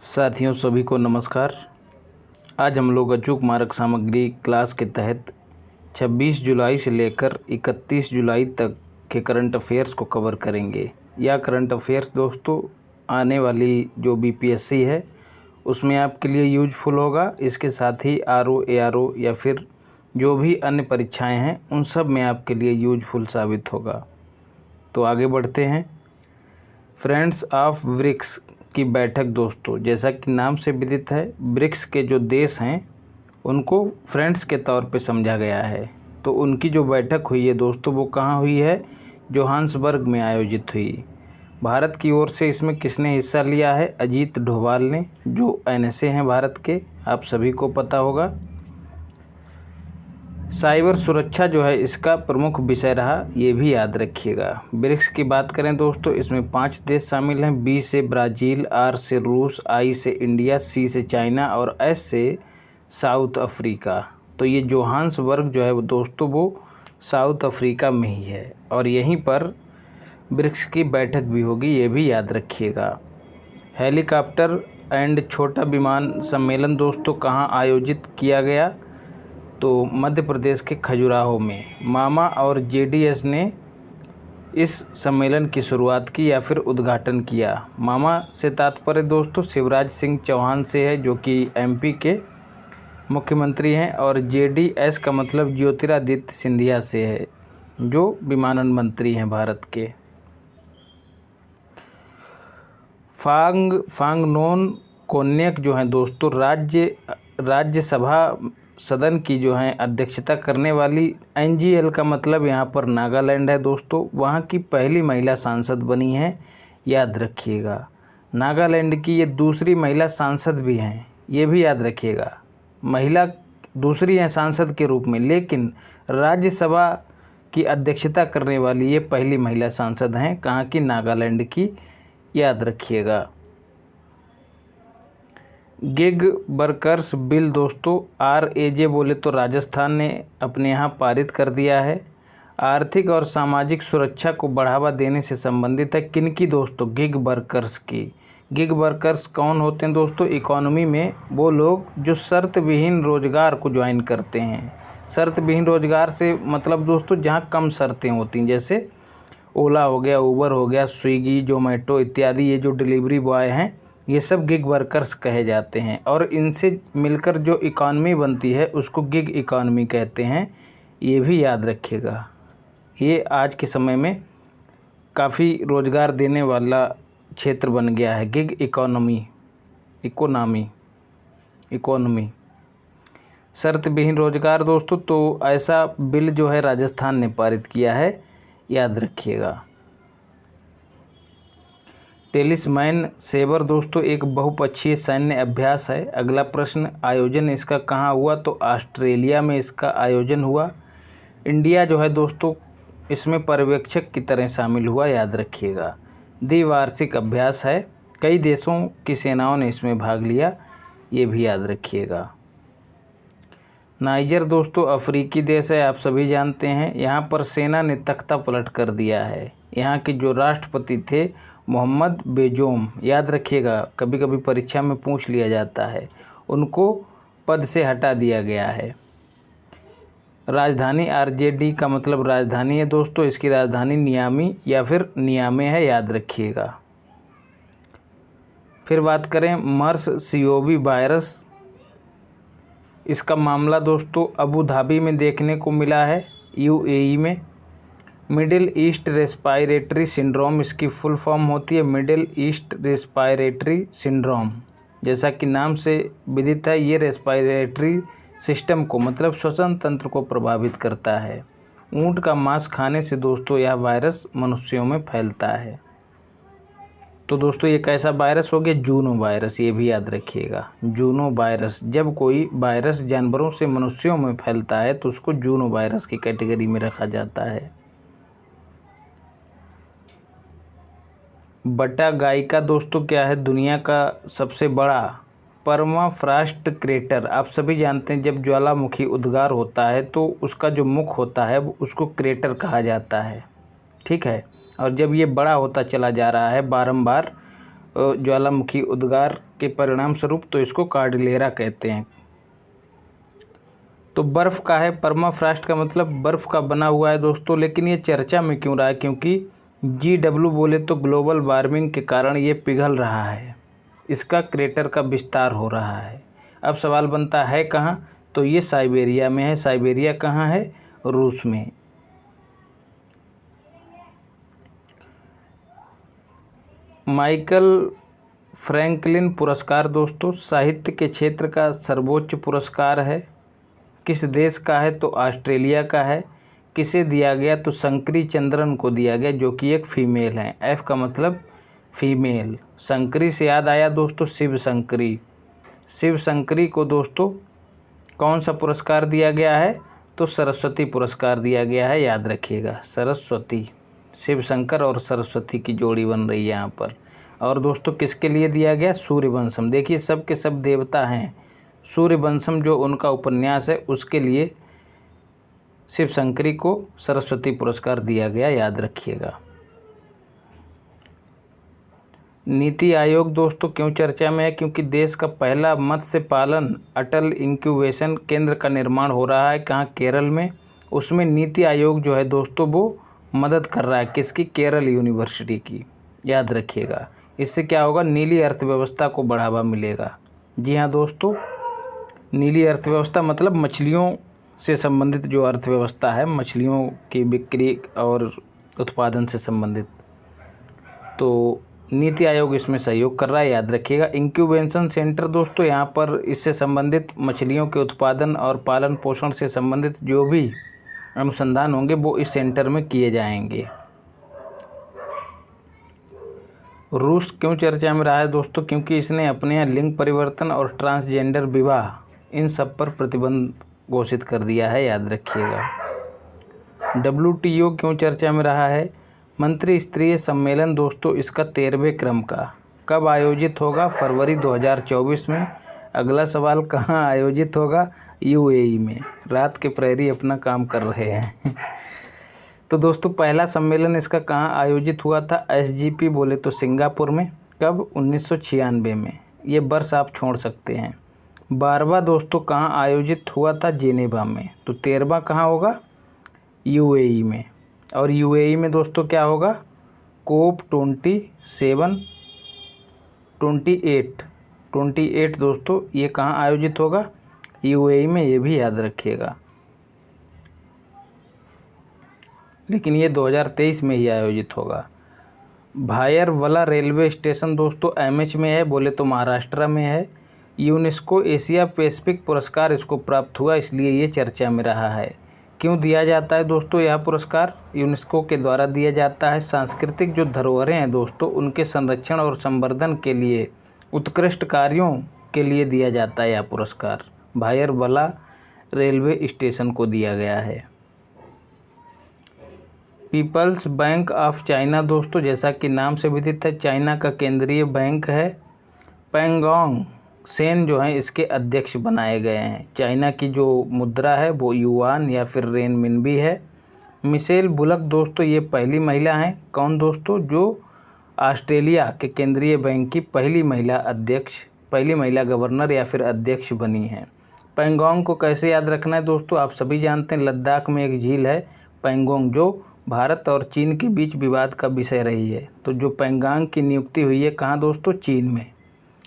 साथियों सभी को नमस्कार। आज हम लोग अचूक मारक सामग्री क्लास के तहत 26 जुलाई से लेकर 31 जुलाई तक के करंट अफेयर्स को कवर करेंगे। यह करंट अफेयर्स दोस्तों आने वाली जो बीपीएससी है उसमें आपके लिए यूजफुल होगा। इसके साथ ही आरओ एआरओ या फिर जो भी अन्य परीक्षाएं हैं उन सब में आपके लिए यूजफुल साबित होगा। तो आगे बढ़ते हैं। फ्रेंड्स ऑफ ब्रिक्स की बैठक दोस्तों, जैसा कि नाम से विदित है, ब्रिक्स के जो देश हैं उनको फ्रेंड्स के तौर पे समझा गया है। तो उनकी जो बैठक हुई है दोस्तों वो कहाँ हुई है? जोहान्सबर्ग में आयोजित हुई। भारत की ओर से इसमें किसने हिस्सा लिया है? अजीत डोभाल ने, जो एनएसए हैं भारत के, आप सभी को पता होगा। साइबर सुरक्षा जो है इसका प्रमुख विषय रहा, ये भी याद रखिएगा। ब्रिक्स की बात करें दोस्तों, इसमें 5 देश शामिल हैं। बी से ब्राज़ील, आर से रूस, आई से इंडिया, सी से चाइना और एस से साउथ अफ्रीका। तो ये जोहान्सबर्ग जो है वो दोस्तों वो साउथ अफ्रीका में ही है और यहीं पर ब्रिक्स की बैठक भी होगी, ये भी याद रखिएगा। हेलीकॉप्टर एंड छोटा विमान सम्मेलन दोस्तों कहाँ आयोजित किया गया? तो मध्य प्रदेश के खजुराहो में। मामा और जेडीएस ने इस सम्मेलन की शुरुआत की या फिर उद्घाटन किया। मामा से तात्पर्य दोस्तों शिवराज सिंह चौहान से है, जो कि एमपी के मुख्यमंत्री हैं, और जेडीएस का मतलब ज्योतिरादित्य सिंधिया से है, जो विमानन मंत्री हैं भारत के। फांगनोन कोन्याक जो हैं दोस्तों राज्यसभा सदन की जो है अध्यक्षता करने वाली, एनजीएल का मतलब यहाँ पर नागालैंड है दोस्तों, वहाँ की पहली महिला सांसद बनी है, याद रखिएगा। नागालैंड की ये दूसरी महिला सांसद भी हैं, ये भी याद रखिएगा। महिला दूसरी हैं सांसद के रूप में, लेकिन राज्यसभा की अध्यक्षता करने वाली ये पहली महिला सांसद हैं। कहाँ की? नागालैंड की, याद रखिएगा। गिग वर्कर्स बिल दोस्तों आरएजे बोले तो राजस्थान ने अपने यहाँ पारित कर दिया है। आर्थिक और सामाजिक सुरक्षा को बढ़ावा देने से संबंधित है। किनकी दोस्तों? गिग वर्कर्स की। गिग वर्कर्स कौन होते हैं दोस्तों? इकोनॉमी में वो लोग जो शर्त विहीन रोजगार को ज्वाइन करते हैं। शर्त विहीन रोजगार से मतलब दोस्तों जहाँ कम शर्तें होती हैं, जैसे ओला हो गया, ऊबर हो गया, स्विगी, जोमेटो इत्यादि, ये जो डिलीवरी बॉय हैं ये सब गिग वर्कर्स कहे जाते हैं। और इनसे मिलकर जो इकॉनमी बनती है उसको गिग इकॉनमी कहते हैं, ये भी याद रखिएगा। ये आज के समय में काफ़ी रोज़गार देने वाला क्षेत्र बन गया है, गिग इकोनॉमी। शर्त विहीन रोज़गार दोस्तों, तो ऐसा बिल जो है राजस्थान ने पारित किया है, याद रखिएगा। टेलिस्मैन सेबर दोस्तों एक बहुपक्षीय सैन्य अभ्यास है। अगला प्रश्न, आयोजन इसका कहाँ हुआ? तो ऑस्ट्रेलिया में इसका आयोजन हुआ। इंडिया जो है दोस्तों इसमें पर्यवेक्षक की तरह शामिल हुआ, याद रखिएगा। द्विवार्षिक अभ्यास है, कई देशों की सेनाओं ने इसमें भाग लिया, ये भी याद रखिएगा। नाइजर दोस्तों अफ्रीकी देश है, आप सभी जानते हैं। यहाँ पर सेना ने तख्ता पलट कर दिया है। यहाँ के जो राष्ट्रपति थे मोहम्मद बेजोम, याद रखिएगा, कभी कभी परीक्षा में पूछ लिया जाता है, उनको पद से हटा दिया गया है। राजधानी आरजेडी का मतलब राजधानी है दोस्तों, इसकी राजधानी नियामी या फिर नियामे है, याद रखिएगा। फिर बात करें मर्स सीओवी वायरस, इसका मामला दोस्तों अबू धाबी में देखने को मिला है, यूएई में। मिडिल ईस्ट रेस्पायरेटरी सिंड्रोम इसकी फुल फॉर्म होती है, मिडिल ईस्ट रेस्पायरेटरी सिंड्रोम। जैसा कि नाम से विदित है, ये रेस्पायरेटरी सिस्टम को मतलब श्वसन तंत्र को प्रभावित करता है। ऊंट का मांस खाने से दोस्तों यह वायरस मनुष्यों में फैलता है। तो दोस्तों ये कैसा वायरस हो गया? जूनो वायरस, ये भी याद रखिएगा। जूनो वायरस, जब कोई वायरस जानवरों से मनुष्यों में फैलता है तो उसको जूनो वायरस की कैटेगरी में रखा जाता है। बटागाइका दोस्तों क्या है? दुनिया का सबसे बड़ा परमाफ्रॉस्ट क्रेटर। आप सभी जानते हैं जब ज्वालामुखी उद्गार होता है तो उसका जो मुख होता है वो उसको क्रेटर कहा जाता है, ठीक है। और जब ये बड़ा होता चला जा रहा है बारंबार ज्वालामुखी उद्गार के परिणाम स्वरूप, तो इसको कार्डिलेरा कहते हैं। तो बर्फ़ का है, परमाफ्रॉस्ट का मतलब बर्फ़ का बना हुआ है दोस्तों। लेकिन ये चर्चा में क्यों रहा है? क्योंकि GW बोले तो ग्लोबल वार्मिंग के कारण ये पिघल रहा है, इसका क्रेटर का विस्तार हो रहा है। अब सवाल बनता है कहाँ? तो ये साइबेरिया में है। साइबेरिया कहाँ है? रूस में। माइकल फ्रैंकलिन पुरस्कार दोस्तों साहित्य के क्षेत्र का सर्वोच्च पुरस्कार है। किस देश का है? तो ऑस्ट्रेलिया का है। किसे दिया गया? तो शंकरी चंद्रन को दिया गया, जो कि एक फीमेल है। F का मतलब फीमेल। शंकरी से याद आया दोस्तों शिव शंकरी। शिव शंकरी को दोस्तों कौन सा पुरस्कार दिया गया है? तो सरस्वती पुरस्कार दिया गया है, याद रखिएगा, सरस्वती। शिव शंकर और सरस्वती की जोड़ी बन रही है यहाँ पर। और दोस्तों किसके लिए दिया गया? सूर्यवंशम। देखिए सब के सब देवता हैं। सूर्यवंशम जो उनका उपन्यास है उसके लिए शिव शंकरी को सरस्वती पुरस्कार दिया गया, याद रखिएगा। नीति आयोग दोस्तों क्यों चर्चा में है? क्योंकि देश का पहला मत्स्य पालन अटल इंक्यूबेशन केंद्र का निर्माण हो रहा है। कहाँ? केरल में। उसमें नीति आयोग जो है दोस्तों वो मदद कर रहा है। किसकी? केरल यूनिवर्सिटी की, याद रखिएगा। इससे क्या होगा? नीली अर्थव्यवस्था को बढ़ावा मिलेगा। जी हाँ दोस्तों, नीली अर्थव्यवस्था मतलब मछलियों से संबंधित जो अर्थव्यवस्था है, मछलियों की बिक्री और उत्पादन से संबंधित, तो नीति आयोग इसमें सहयोग कर रहा है, याद रखिएगा। इंक्यूबेशन सेंटर दोस्तों यहाँ पर इससे संबंधित मछलियों के उत्पादन और पालन पोषण से संबंधित जो भी अनुसंधान होंगे वो इस सेंटर में किए जाएंगे। रूस क्यों चर्चा में रहा है दोस्तों? क्योंकि इसने अपने यहाँ लिंग परिवर्तन और ट्रांसजेंडर विवाह इन सब पर प्रतिबंध घोषित कर दिया है, याद रखिएगा। WTO क्यों चर्चा में रहा है? मंत्री स्तरीय सम्मेलन दोस्तों इसका 13वें क्रम का कब आयोजित होगा? फरवरी 2024 में। अगला सवाल कहाँ आयोजित होगा? UAE में। रात के प्रहरी अपना काम कर रहे हैं। तो दोस्तों पहला सम्मेलन इसका कहाँ आयोजित हुआ था? SGP बोले तो सिंगापुर में। कब? 1996 में। ये वर्ष आप छोड़ सकते हैं। 12वां दोस्तों कहाँ आयोजित हुआ था? जेनेवा में। तो 13वां कहाँ होगा? UAE में। और UAE में दोस्तों क्या होगा? COP 28 दोस्तों ये कहाँ आयोजित होगा? UAE में। ये भी याद रखिएगा। लेकिन ये 2023 में ही आयोजित होगा। भायरवला रेलवे स्टेशन दोस्तों MH में है, बोले तो महाराष्ट्र में है। यूनेस्को एशिया पैसिफिक पुरस्कार इसको प्राप्त हुआ, इसलिए ये चर्चा में रहा है। क्यों दिया जाता है दोस्तों यह पुरस्कार? यूनेस्को के द्वारा दिया जाता है। सांस्कृतिक जो धरोहरें हैं दोस्तों उनके संरक्षण और संवर्धन के लिए उत्कृष्ट कार्यों के लिए दिया जाता है यह पुरस्कार। भायरवला रेलवे स्टेशन को दिया गया है। पीपल्स बैंक ऑफ चाइना दोस्तों जैसा कि नाम से विदित है चाइना का केंद्रीय बैंक है। पेंगोंग सेन जो है इसके अध्यक्ष बनाए गए हैं। चाइना की जो मुद्रा है वो युआन या फिर रेनमिनबी है। मिशेल बुलक दोस्तों ये पहली महिला हैं। कौन दोस्तों? जो ऑस्ट्रेलिया के केंद्रीय बैंक की पहली महिला गवर्नर या फिर अध्यक्ष बनी हैं। पेंगोंग को कैसे याद रखना है दोस्तों? आप सभी जानते हैं लद्दाख में एक झील है पेंगोंग जो भारत और चीन के बीच विवाद का विषय रही है। तो जो पेंगोंग की नियुक्ति हुई है कहाँ दोस्तों? चीन में।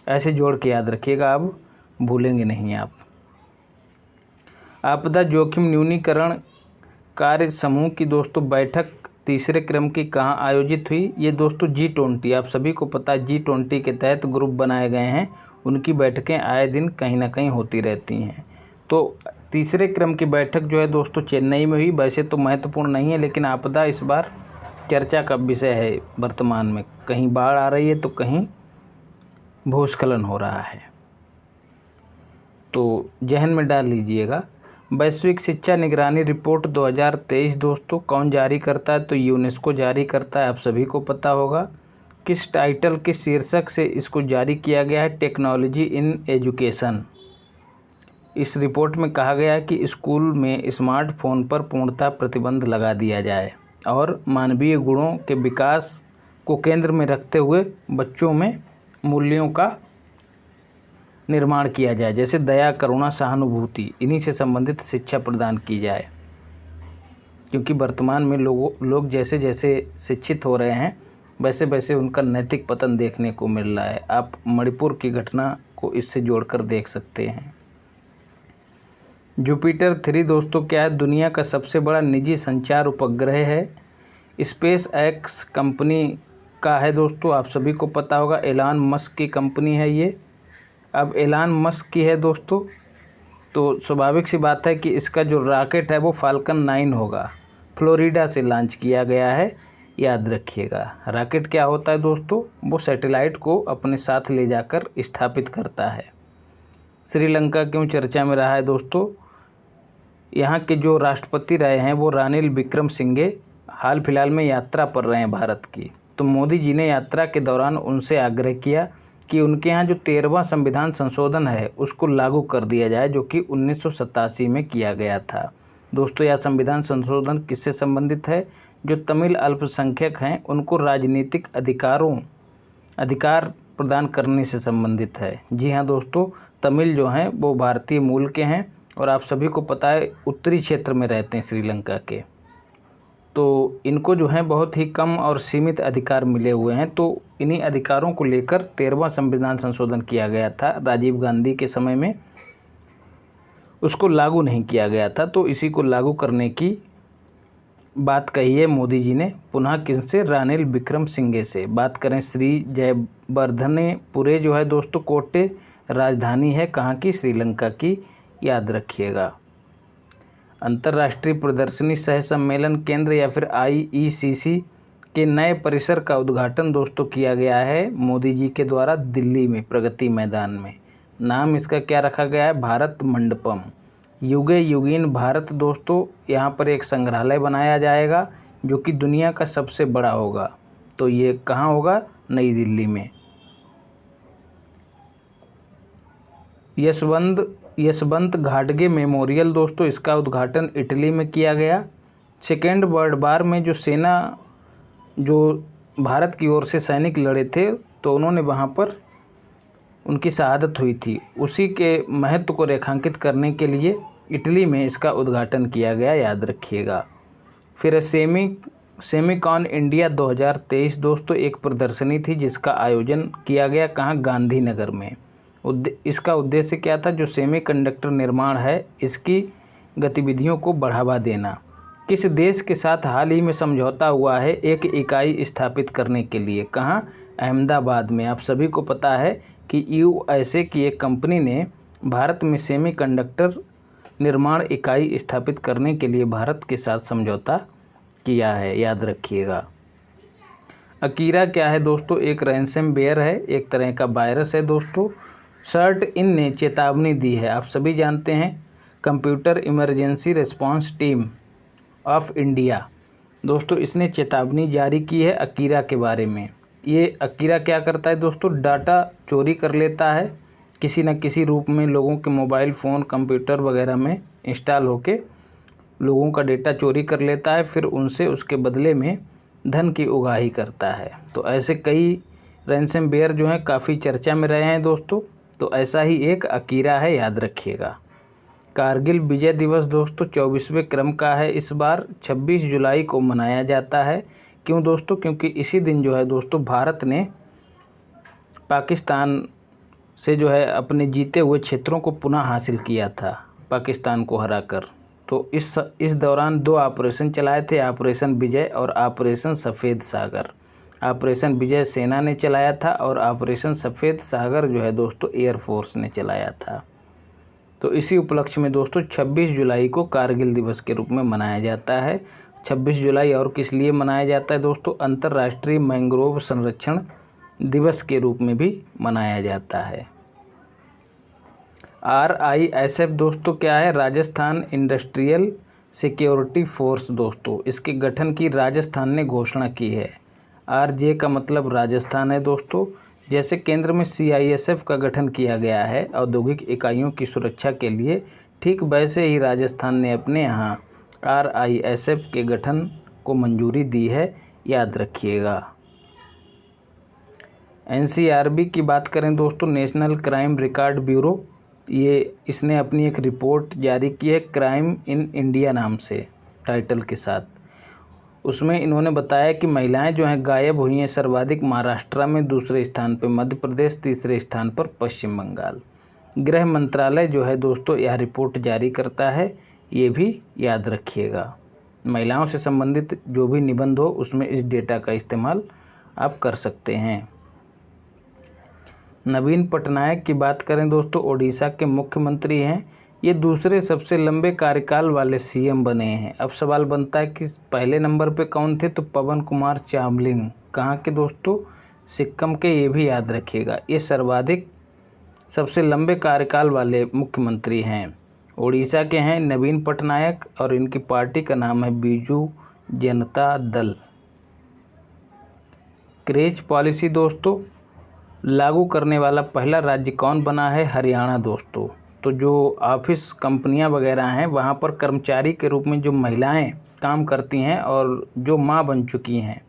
ऐसे जोड़ के याद रखिएगा, अब भूलेंगे नहीं आप। आपदा जोखिम न्यूनीकरण कार्य समूह की दोस्तों बैठक तीसरे क्रम की कहाँ आयोजित हुई? ये दोस्तों G20, आप सभी को पता है G20 के तहत ग्रुप बनाए गए हैं, उनकी बैठकें आए दिन कहीं ना कहीं होती रहती हैं। तो तीसरे क्रम की बैठक जो है दोस्तों चेन्नई में हुई। वैसे तो महत्वपूर्ण नहीं है लेकिन आपदा इस बार चर्चा का विषय है वर्तमान में। कहीं बाढ़ आ रही है तो कहीं भूस्खलन हो रहा है, तो जहन में डाल लीजिएगा। वैश्विक शिक्षा निगरानी रिपोर्ट 2023 दोस्तों कौन जारी करता है? तो यूनेस्को जारी करता है, आप सभी को पता होगा। किस टाइटल के शीर्षक से इसको जारी किया गया है? Technology in education. इस रिपोर्ट में कहा गया है कि स्कूल में स्मार्टफोन पर पूर्णतः प्रतिबंध लगा दिया जाए और मानवीय गुणों के विकास को केंद्र में रखते हुए बच्चों में मूल्यों का निर्माण किया जाए, जैसे दया, करुणा, सहानुभूति, इन्हीं से संबंधित शिक्षा प्रदान की जाए। क्योंकि वर्तमान में लोग जैसे जैसे शिक्षित हो रहे हैं वैसे वैसे उनका नैतिक पतन देखने को मिल रहा है। आप मणिपुर की घटना को इससे जोड़कर देख सकते हैं। जुपिटर 3 दोस्तों क्या है, दुनिया का सबसे बड़ा निजी संचार उपग्रह है। स्पेस एक्स कंपनी का है दोस्तों, आप सभी को पता होगा, एलन मस्क की कंपनी है ये। अब एलन मस्क की है दोस्तों, तो स्वाभाविक सी बात है कि इसका जो रॉकेट है वो फाल्कन 9 होगा। फ्लोरिडा से लॉन्च किया गया है, याद रखिएगा। रॉकेट क्या होता है दोस्तों, वो सैटेलाइट को अपने साथ ले जाकर स्थापित करता है। श्रीलंका क्यों चर्चा में रहा है दोस्तों, यहाँ के जो राष्ट्रपति रहे हैं वो रानिल विक्रमसिंघे हाल फिलहाल में यात्रा पर रहे हैं भारत की। तो मोदी जी ने यात्रा के दौरान उनसे आग्रह किया कि उनके यहाँ जो 13वां संविधान संशोधन है उसको लागू कर दिया जाए, जो कि 1987 में किया गया था। दोस्तों यह संविधान संशोधन किससे संबंधित है, जो तमिल अल्पसंख्यक हैं उनको राजनीतिक अधिकार प्रदान करने से संबंधित है। जी हाँ दोस्तों, तमिल जो हैं वो भारतीय मूल के हैं और आप सभी को पता है उत्तरी क्षेत्र में रहते हैं श्रीलंका के। तो इनको जो है बहुत ही कम और सीमित अधिकार मिले हुए हैं। तो इन्हीं अधिकारों को लेकर 13वां संविधान संशोधन किया गया था राजीव गांधी के समय में, उसको लागू नहीं किया गया था। तो इसी को लागू करने की बात कही है मोदी जी ने, पुनः किनसे, रानिल विक्रमसिंघे से। बात करें श्री जयवर्धनेपुरे जो है दोस्तों कोटे राजधानी है कहाँ की, श्रीलंका की, याद रखिएगा। अंतर्राष्ट्रीय प्रदर्शनी सह सम्मेलन केंद्र या फिर IECC के नए परिसर का उद्घाटन दोस्तों किया गया है मोदी जी के द्वारा दिल्ली में प्रगति मैदान में। नाम इसका क्या रखा गया है, भारत मंडपम। युगे युगीन भारत दोस्तों, यहाँ पर एक संग्रहालय बनाया जाएगा जो कि दुनिया का सबसे बड़ा होगा। तो ये कहाँ होगा, नई दिल्ली में। यशवंत घाटगे मेमोरियल दोस्तों, इसका उद्घाटन इटली में किया गया। सेकेंड वर्ल्ड वार में जो सेना, जो भारत की ओर से सैनिक लड़े थे तो उन्होंने वहाँ पर उनकी शहादत हुई थी, उसी के महत्व को रेखांकित करने के लिए इटली में इसका उद्घाटन किया गया, याद रखिएगा। फिर सेमिकॉन इंडिया 2023 दोस्तों, एक प्रदर्शनी थी जिसका आयोजन किया गया कहाँ, गांधीनगर में। इसका उद्देश्य क्या था, जो सेमीकंडक्टर निर्माण है इसकी गतिविधियों को बढ़ावा देना। किस देश के साथ हाल ही में समझौता हुआ है एक इकाई स्थापित करने के लिए, कहाँ, अहमदाबाद में। आप सभी को पता है कि USA की एक कंपनी ने भारत में सेमीकंडक्टर निर्माण इकाई स्थापित करने के लिए भारत के साथ समझौता किया है, याद रखिएगा। अकीरा क्या है दोस्तों, एक रैंसमवेयर है, एक तरह का वायरस है दोस्तों। सर्ट इन ने चेतावनी दी है, आप सभी जानते हैं, computer emergency response team of India दोस्तों, इसने चेतावनी जारी की है अकीरा के बारे में। ये अकीरा क्या करता है दोस्तों, डाटा चोरी कर लेता है किसी न किसी रूप में, लोगों के मोबाइल फ़ोन, कंप्यूटर वगैरह में इंस्टॉल होके लोगों का डेटा चोरी कर लेता है, फिर उनसे उसके बदले में धन की उगाही करता है। तो ऐसे कई रैंसमवेयर जो हैं काफ़ी चर्चा में रहे हैं दोस्तों। तो ऐसा ही एक अकीरा है, याद रखिएगा। कारगिल विजय दिवस दोस्तों 24वें क्रम का है, इस बार 26 जुलाई को मनाया जाता है। क्यों दोस्तों, क्योंकि इसी दिन जो है दोस्तों भारत ने पाकिस्तान से जो है अपने जीते हुए क्षेत्रों को पुनः हासिल किया था, पाकिस्तान को हराकर। तो इस दौरान 2 ऑपरेशन चलाए थे, ऑपरेशन विजय और ऑपरेशन सफ़ेद सागर। ऑपरेशन विजय सेना ने चलाया था और ऑपरेशन सफ़ेद सागर जो है दोस्तों एयरफोर्स ने चलाया था। तो इसी उपलक्ष्य में दोस्तों 26 जुलाई को कारगिल दिवस के रूप में मनाया जाता है। 26 जुलाई और किस लिए मनाया जाता है दोस्तों, अंतर्राष्ट्रीय मैंग्रोव संरक्षण दिवस के रूप में भी मनाया जाता है। RISF दोस्तों क्या है, राजस्थान इंडस्ट्रियल सिक्योरिटी फोर्स दोस्तों, इसके गठन की राजस्थान ने घोषणा की है। RJ का मतलब राजस्थान है दोस्तों। जैसे केंद्र में CISF का गठन किया गया है औद्योगिक इकाइयों की सुरक्षा के लिए, ठीक वैसे ही राजस्थान ने अपने यहाँ RISF के गठन को मंजूरी दी है, याद रखिएगा। NCRB की बात करें दोस्तों, नेशनल क्राइम रिकॉर्ड ब्यूरो, इसने अपनी एक रिपोर्ट जारी की है क्राइम इन इंडिया नाम से टाइटल के साथ। उसमें इन्होंने बताया कि महिलाएं जो हैं गायब हुई हैं सर्वाधिक महाराष्ट्र में, दूसरे स्थान पर मध्य प्रदेश, तीसरे स्थान पर पश्चिम बंगाल। गृह मंत्रालय जो है दोस्तों यह रिपोर्ट जारी करता है, ये भी याद रखिएगा। महिलाओं से संबंधित जो भी निबंध हो उसमें इस डेटा का इस्तेमाल आप कर सकते हैं। नवीन पटनायक की बात करें दोस्तों, ओडिशा के मुख्यमंत्री हैं। ये दूसरे सबसे लंबे कार्यकाल वाले CM बने हैं। अब सवाल बनता है कि पहले नंबर पे कौन थे, तो पवन कुमार चामलिंग। कहाँ के दोस्तों, सिक्किम के, ये भी याद रखिएगा। ये सर्वाधिक सबसे लंबे कार्यकाल वाले मुख्यमंत्री हैं। ओडिशा के हैं नवीन पटनायक और इनकी पार्टी का नाम है बीजू जनता दल। क्रेज पॉलिसी दोस्तों लागू करने वाला पहला राज्य कौन बना है, हरियाणा दोस्तों। तो जो ऑफिस कंपनियां वगैरह हैं वहां पर कर्मचारी के रूप में जो महिलाएं काम करती हैं और जो मां बन चुकी हैं,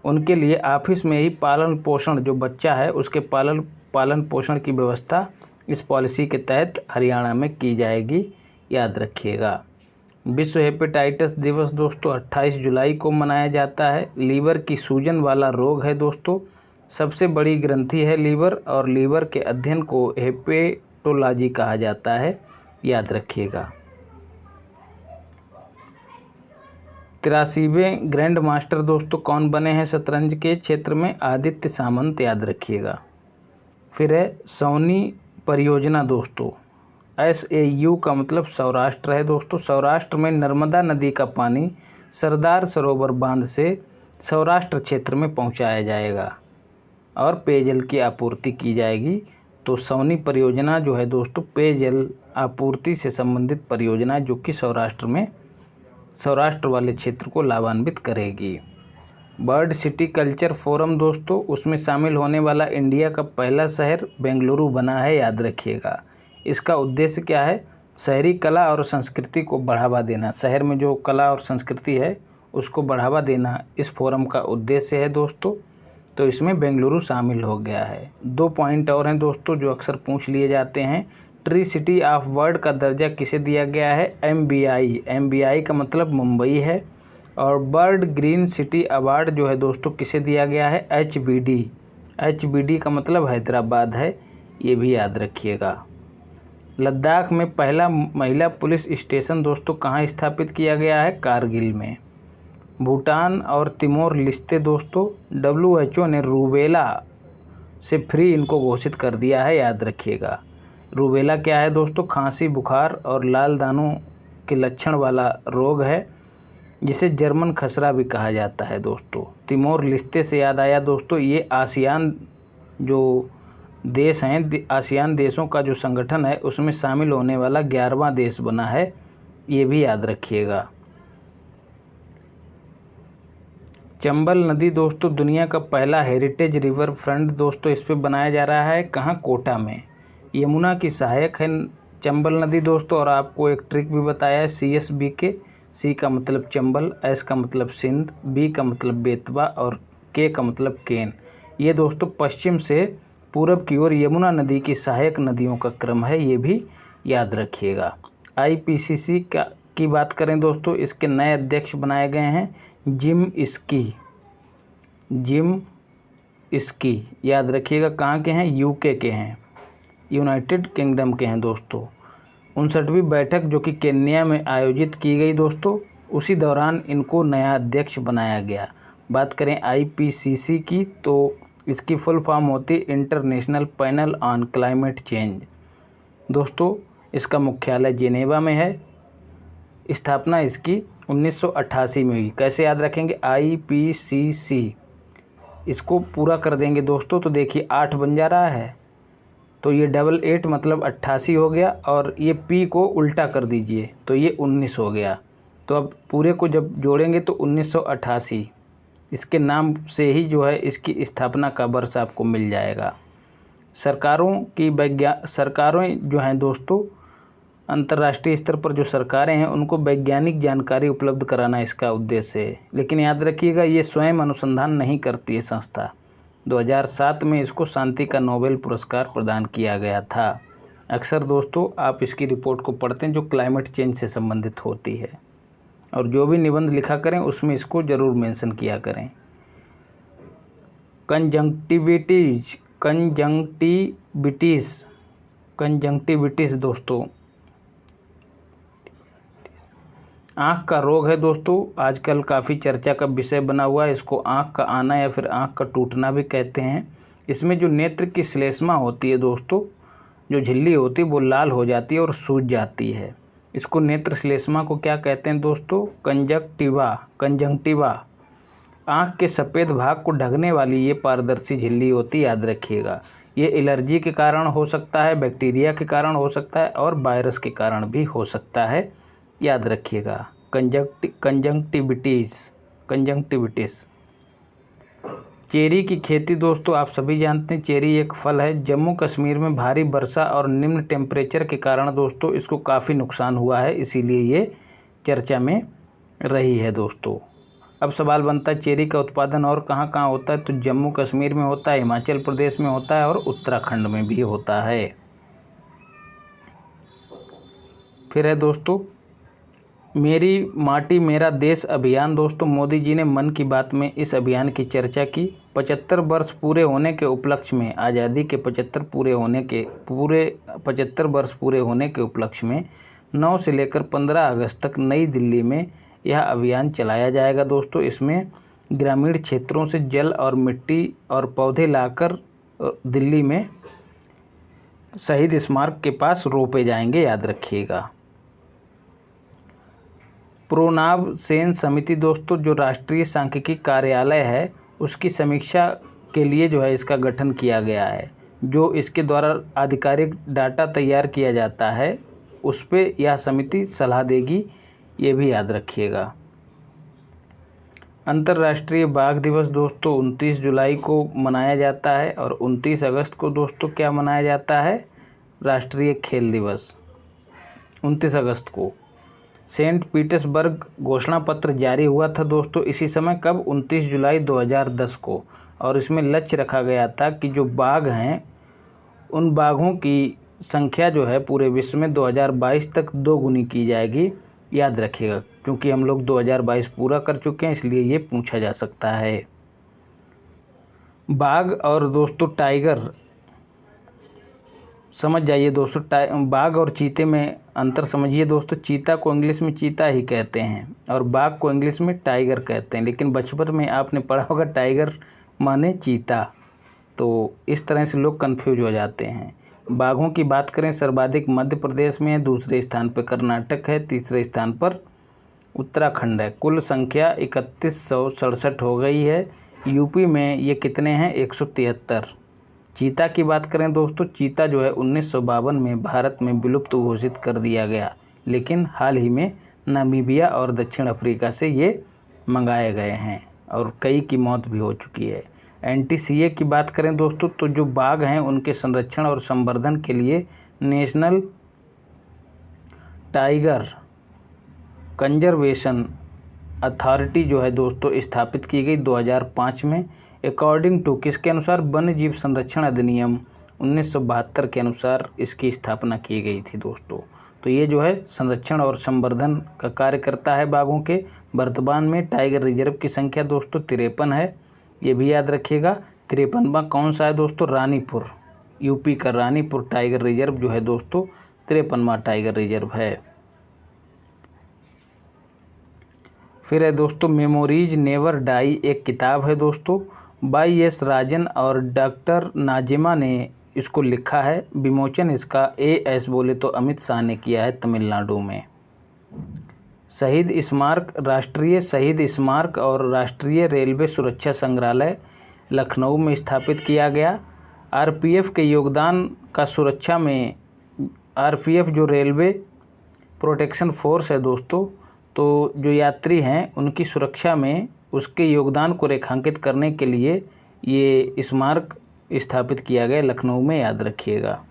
उनके लिए ऑफिस में ही पालन पोषण, जो बच्चा है उसके पालन पोषण की व्यवस्था इस पॉलिसी के तहत हरियाणा में की जाएगी, याद रखिएगा। विश्व हेपेटाइटिस दिवस दोस्तों 28 जुलाई को मनाया जाता है। लीवर की सूजन वाला रोग है दोस्तों, सबसे बड़ी ग्रंथि है लीवर, और लीवर के अध्ययन को हेपेटोलॉजी कहा जाता है, याद रखिएगा। 83वें ग्रैंड मास्टर दोस्तों कौन बने हैं शतरंज के क्षेत्र में, आदित्य सामंत, याद रखिएगा। फिर है सौनी परियोजना दोस्तों, SAU का मतलब सौराष्ट्र है दोस्तों। सौराष्ट्र में नर्मदा नदी का पानी सरदार सरोवर बांध से सौराष्ट्र क्षेत्र में पहुंचाया जाएगा और पेयजल की आपूर्ति की जाएगी। तो सौनी परियोजना जो है दोस्तों पेयजल आपूर्ति से संबंधित परियोजना, जो कि सौराष्ट्र वाले क्षेत्र को लाभान्वित करेगी। बर्ड सिटी कल्चर फोरम दोस्तों, उसमें शामिल होने वाला इंडिया का पहला शहर बेंगलुरु बना है, याद रखिएगा। इसका उद्देश्य क्या है, शहरी कला और संस्कृति को बढ़ावा देना। शहर में जो कला और संस्कृति है उसको बढ़ावा देना इस फोरम का उद्देश्य है दोस्तों। तो इसमें बेंगलुरु शामिल हो गया है। 2 पॉइंट और हैं दोस्तों जो अक्सर पूछ लिए जाते हैं। ट्री सिटी ऑफ वर्ल्ड का दर्जा किसे दिया गया है, MBI का मतलब मुंबई है। और बर्ड ग्रीन सिटी अवार्ड जो है दोस्तों किसे दिया गया है, HBD का मतलब हैदराबाद है, ये भी याद रखिएगा। लद्दाख में पहला महिला पुलिस स्टेशन दोस्तों कहाँ स्थापित किया गया है, कारगिल में। भूटान और तिमोर लिस्ते दोस्तों, WHO ने रूबेला से फ्री इनको घोषित कर दिया है, याद रखिएगा। रूबेला क्या है दोस्तों, खांसी, बुखार और लाल दानों के लक्षण वाला रोग है, जिसे जर्मन खसरा भी कहा जाता है दोस्तों। तिमोर लिस्ते से याद आया दोस्तों, ये आसियान जो देश हैं, आसियान देशों का जो संगठन है उसमें शामिल होने वाला 11वां देश बना है, ये भी याद रखिएगा। चंबल नदी दोस्तों दुनिया का पहला हेरिटेज रिवर फ्रंट दोस्तों इस पे बनाया जा रहा है, कहाँ, कोटा में। यमुना की सहायक है चंबल नदी दोस्तों। और आपको एक ट्रिक भी बताया है, CSBK, C का मतलब चंबल, S का मतलब सिंध, B का मतलब बेतवा और K का मतलब केन। ये दोस्तों पश्चिम से पूरब की ओर यमुना नदी की सहायक नदियों का क्रम है, ये भी याद रखिएगा। IPCC की बात करें दोस्तों, इसके नए अध्यक्ष बनाए गए हैं जिम इस्की, याद रखिएगा। कहाँ के हैं, UK के हैं, यूनाइटेड किंगडम के हैं दोस्तों। 59वीं बैठक जो कि केन्या में आयोजित की गई दोस्तों, उसी दौरान इनको नया अध्यक्ष बनाया गया। बात करें IPCC की तो इसकी फुल फॉर्म होती international panel on climate change दोस्तों। इसका मुख्यालय जेनेवा में है। स्थापना इसकी 1988 में हुई। कैसे याद रखेंगे, IPCC, इसको पूरा कर देंगे दोस्तों तो देखिए 8 बन जा रहा है, तो ये 88 मतलब 88 हो गया, और ये P को उल्टा कर दीजिए तो ये 19 हो गया। तो अब पूरे को जब जोड़ेंगे तो 1988 इसके नाम से ही जो है इसकी स्थापना का वर्ष आपको मिल जाएगा। सरकारें जो हैं दोस्तों, अंतर्राष्ट्रीय स्तर पर जो सरकारें हैं उनको वैज्ञानिक जानकारी उपलब्ध कराना इसका उद्देश्य है। लेकिन याद रखिएगा ये स्वयं अनुसंधान नहीं करती है संस्था, 2007 में इसको शांति का नोबेल पुरस्कार प्रदान किया गया था। अक्सर दोस्तों आप इसकी रिपोर्ट को पढ़ते हैं जो क्लाइमेट चेंज से संबंधित होती है, और जो भी निबंध लिखा करें उसमें इसको ज़रूर मेंशन किया करें। कंजंक्टिविटिस दोस्तों आँख का रोग है दोस्तों, आजकल काफ़ी चर्चा का विषय बना हुआ है। इसको आँख का आना या फिर आँख का टूटना भी कहते हैं। इसमें जो नेत्र की श्लेष्मा होती है दोस्तों, जो झिल्ली होती है वो लाल हो जाती है और सूज जाती है। इसको नेत्र श्लेष्मा को क्या कहते हैं दोस्तों? कंजंक्टिवा। आँख के सफ़ेद भाग को ढकने वाली ये पारदर्शी झिल्ली होती है, याद रखिएगा। ये एलर्जी के कारण हो सकता है, बैक्टीरिया के कारण हो सकता है और वायरस के कारण भी हो सकता है, याद रखिएगा। कंजंक्टिविटिस। चेरी की खेती दोस्तों आप सभी जानते हैं, चेरी एक फल है। जम्मू कश्मीर में भारी वर्षा और निम्न टेम्परेचर के कारण दोस्तों इसको काफ़ी नुकसान हुआ है, इसीलिए ये चर्चा में रही है दोस्तों। अब सवाल बनता है चेरी का उत्पादन और कहाँ कहाँ होता है? तो जम्मू कश्मीर में होता है, हिमाचल प्रदेश में होता है और उत्तराखंड में भी होता है। फिर है दोस्तों मेरी माटी मेरा देश अभियान। दोस्तों मोदी जी ने मन की बात में इस अभियान की चर्चा की। 75 वर्ष पूरे होने के उपलक्ष्य में, आज़ादी के 75 वर्ष पूरे होने के उपलक्ष्य में 9 से लेकर 15 अगस्त तक नई दिल्ली में यह अभियान चलाया जाएगा दोस्तों। इसमें ग्रामीण क्षेत्रों से जल और मिट्टी और पौधे लाकर दिल्ली में शहीद स्मारक के पास रोपे जाएंगे, याद रखिएगा। प्रोनाव सेन समिति दोस्तों जो राष्ट्रीय सांख्यिकी कार्यालय है उसकी समीक्षा के लिए जो है इसका गठन किया गया है। जो इसके द्वारा आधिकारिक डाटा तैयार किया जाता है उस पे यह समिति सलाह देगी, ये भी याद रखिएगा। अंतर्राष्ट्रीय बाघ दिवस दोस्तों 29 जुलाई को मनाया जाता है और 29 अगस्त को दोस्तों क्या मनाया जाता है? राष्ट्रीय खेल दिवस। 29 अगस्त को सेंट पीटर्सबर्ग घोषणा पत्र जारी हुआ था दोस्तों इसी समय, कब? 29 जुलाई 2010 को। और इसमें लक्ष्य रखा गया था कि जो बाघ हैं उन बाघों की संख्या जो है पूरे विश्व में 2022 तक 2 गुनी की जाएगी, याद रखिएगा। क्योंकि हम लोग 2022 पूरा कर चुके हैं इसलिए ये पूछा जा सकता है। बाघ और दोस्तों टाइगर समझ जाइए दोस्तों। बाघ और चीते में अंतर समझिए दोस्तों। चीता को इंग्लिश में चीता ही कहते हैं और बाघ को इंग्लिश में टाइगर कहते हैं, लेकिन बचपन में आपने पढ़ा होगा टाइगर माने चीता, तो इस तरह से लोग कंफ्यूज हो जाते हैं। बाघों की बात करें सर्वाधिक मध्य प्रदेश में है, दूसरे स्थान पर कर्नाटक है, तीसरे स्थान पर उत्तराखंड है। कुल संख्या 3167 हो गई है। यूपी में ये कितने हैं? 173। चीता की बात करें दोस्तों, चीता जो है 1952 में भारत में विलुप्त घोषित कर दिया गया, लेकिन हाल ही में नामीबिया और दक्षिण अफ्रीका से ये मंगाए गए हैं और कई की मौत भी हो चुकी है। NTCA की बात करें दोस्तों तो जो बाघ हैं उनके संरक्षण और संवर्धन के लिए नेशनल टाइगर कंजर्वेशन अथॉरिटी जो है दोस्तों स्थापित की गई 2005 में। अकॉर्डिंग टू किसके अनुसार? वन्य जीव संरक्षण अधिनियम 1972 के अनुसार इसकी स्थापना की गई थी दोस्तों। तो ये जो है संरक्षण और संवर्धन का कार्य करता है बाघों के। वर्तमान में टाइगर रिजर्व की संख्या दोस्तों 53 है, ये भी याद रखिएगा। 53वां कौन सा है दोस्तों? रानीपुर, यूपी का रानीपुर टाइगर रिजर्व जो है दोस्तों 53वां टाइगर रिजर्व है। फिर है दोस्तों मेमोरीज नेवर डाई, एक किताब है दोस्तों बाई एस राजन और डॉक्टर नाजिमा ने इसको लिखा है। विमोचन इसका AS बोले तो अमित शाह ने किया है तमिलनाडु में। शहीद स्मारक, राष्ट्रीय शहीद स्मारक और राष्ट्रीय रेलवे सुरक्षा संग्रहालय लखनऊ में स्थापित किया गया। RPF के योगदान का सुरक्षा में, RPF जो रेलवे प्रोटेक्शन फोर्स है दोस्तों, तो जो यात्री हैं उनकी सुरक्षा में उसके योगदान को रेखांकित करने के लिए ये स्मारक स्थापित किया गया लखनऊ में, याद रखिएगा।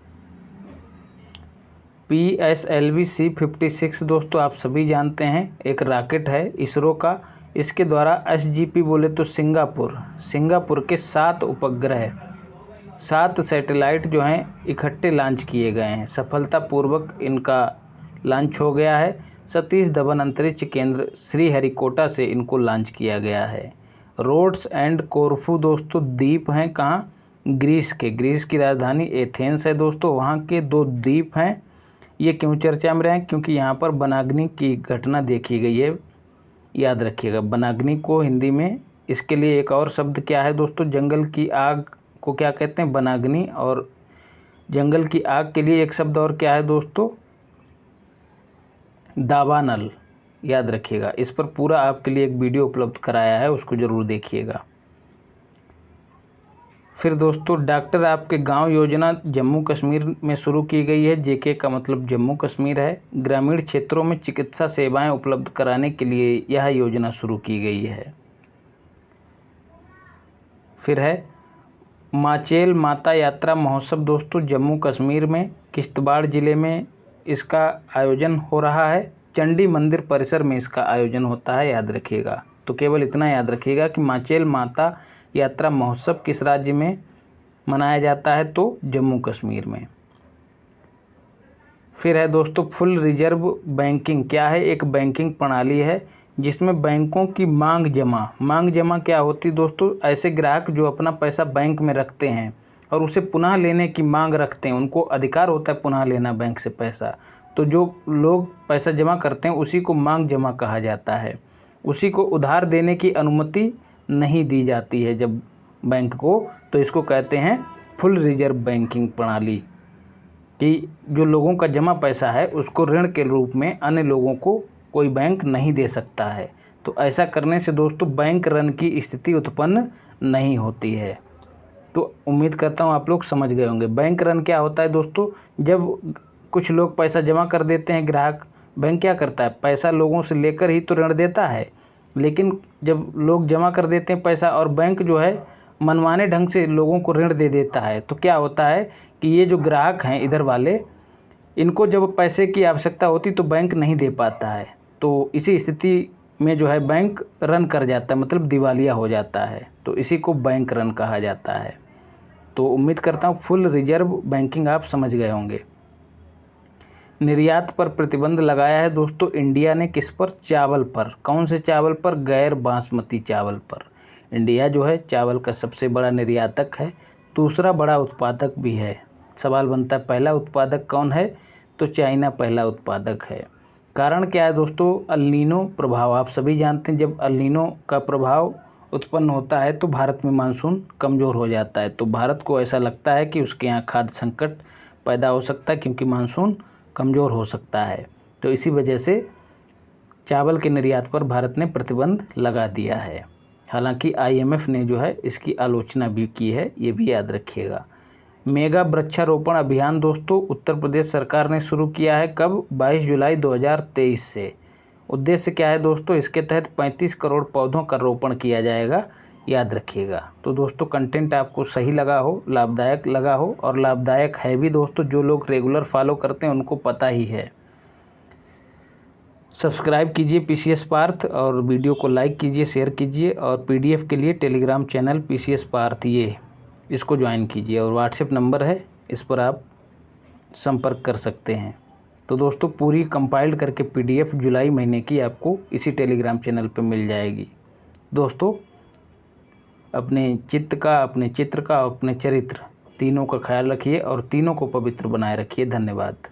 PSLV C-56 दोस्तों आप सभी जानते हैं एक रॉकेट है इसरो का। इसके द्वारा SGP बोले तो सिंगापुर के 7 उपग्रह 7 सैटेलाइट जो हैं इकट्ठे लॉन्च किए गए हैं। सफलतापूर्वक इनका लॉन्च हो गया है। सतीश धवन अंतरिक्ष केंद्र श्रीहरिकोटा से इनको लॉन्च किया गया है। रोड्स एंड कोरफू दोस्तों द्वीप हैं कहाँ? ग्रीस की राजधानी एथेंस है दोस्तों। वहाँ के 2 द्वीप हैं। ये क्यों चर्चा में रहे हैं? क्योंकि यहाँ पर वनाग्नि की घटना देखी गई है। याद रखिएगा वनाग्नि को हिंदी में, इसके लिए एक और शब्द क्या है दोस्तों? जंगल की आग को क्या कहते हैं? वनाग्नि। और जंगल की आग के लिए एक शब्द और क्या है दोस्तों? दावानल। याद रखिएगा। इस पर पूरा आपके लिए एक वीडियो उपलब्ध कराया है, उसको ज़रूर देखिएगा। फिर दोस्तों डॉक्टर आपके गांव योजना जम्मू कश्मीर में शुरू की गई है। JK का मतलब जम्मू कश्मीर है। ग्रामीण क्षेत्रों में चिकित्सा सेवाएं उपलब्ध कराने के लिए यह योजना शुरू की गई है। फिर है माचेल माता यात्रा महोत्सव दोस्तों जम्मू कश्मीर में किश्तवाड़ ज़िले में इसका आयोजन हो रहा है। चंडी मंदिर परिसर में इसका आयोजन होता है। याद रखिएगा। तो केवल इतना याद रखिएगा कि माचेल माता यात्रा महोत्सव किस राज्य में मनाया जाता है? तो जम्मू कश्मीर में। फिर है दोस्तों फुल रिजर्व बैंकिंग। क्या है? एक बैंकिंग प्रणाली है जिसमें बैंकों की मांग जमा क्या होती दोस्तों? ऐसे ग्राहक जो अपना पैसा बैंक में रखते हैं और उसे पुनः लेने की मांग रखते हैं, उनको अधिकार होता है पुनः लेना बैंक से पैसा। तो जो लोग पैसा जमा करते हैं उसी को मांग जमा कहा जाता है। उसी को उधार देने की अनुमति नहीं दी जाती है जब बैंक को, तो इसको कहते हैं फुल रिजर्व बैंकिंग प्रणाली, कि जो लोगों का जमा पैसा है उसको ऋण के रूप में अन्य लोगों को कोई बैंक नहीं दे सकता है। तो ऐसा करने से दोस्तों बैंक रन की स्थिति उत्पन्न नहीं होती है। तो उम्मीद करता हूँ आप लोग समझ गए होंगे। बैंक रन क्या होता है दोस्तों? जब कुछ लोग पैसा जमा कर देते हैं ग्राहक, बैंक क्या करता है? पैसा लोगों से लेकर ही तो ऋण देता है। लेकिन जब लोग जमा कर देते हैं पैसा और बैंक जो है मनमाने ढंग से लोगों को ऋण दे देता है, तो क्या होता है कि ये जो ग्राहक हैं इधर वाले, इनको जब पैसे की आवश्यकता होती तो बैंक नहीं दे पाता है। तो इसी स्थिति में जो है बैंक रन कर जाता है, मतलब दिवालिया हो जाता है। तो इसी को बैंक रन कहा जाता है। तो उम्मीद करता हूँ फुल रिजर्व बैंकिंग आप समझ गए होंगे। निर्यात पर प्रतिबंध लगाया है दोस्तों इंडिया ने। किस पर? चावल पर। कौन से चावल पर? गैर बासमती चावल पर। इंडिया जो है चावल का सबसे बड़ा निर्यातक है, दूसरा बड़ा उत्पादक भी है। सवाल बनता है पहला उत्पादक कौन है? तो चाइना पहला उत्पादक है। कारण क्या है दोस्तों? अल नीनो प्रभाव। आप सभी जानते हैं जब अल नीनो का प्रभाव उत्पन्न होता है तो भारत में मानसून कमज़ोर हो जाता है। तो भारत को ऐसा लगता है कि उसके यहाँ खाद्य संकट पैदा हो सकता है क्योंकि मानसून कमज़ोर हो सकता है। तो इसी वजह से चावल के निर्यात पर भारत ने प्रतिबंध लगा दिया है। हालांकि IMF ने जो है इसकी आलोचना भी की है, ये भी याद रखिएगा। मेगा वृक्षारोपण अभियान दोस्तों उत्तर प्रदेश सरकार ने शुरू किया है। कब? 22 जुलाई 2023 से। उद्देश्य क्या है दोस्तों? इसके तहत 35 करोड़ पौधों का रोपण किया जाएगा। याद रखिएगा। तो दोस्तों कंटेंट आपको सही लगा हो, लाभदायक लगा हो, और लाभदायक है भी दोस्तों, जो लोग रेगुलर फॉलो करते हैं उनको पता ही है। सब्सक्राइब कीजिए PCS पार्थ, और वीडियो को लाइक कीजिए, शेयर कीजिए, और PDF के लिए टेलीग्राम चैनल PCS पार्थ इसको ज्वाइन कीजिए, और व्हाट्सएप नंबर है, इस पर आप संपर्क कर सकते हैं। तो दोस्तों पूरी कंपाइल्ड करके PDF जुलाई महीने की आपको इसी टेलीग्राम चैनल पर मिल जाएगी। दोस्तों अपने चित्त का, अपने चित्र का, अपने चरित्र तीनों का ख्याल रखिए और तीनों को पवित्र बनाए रखिए। धन्यवाद।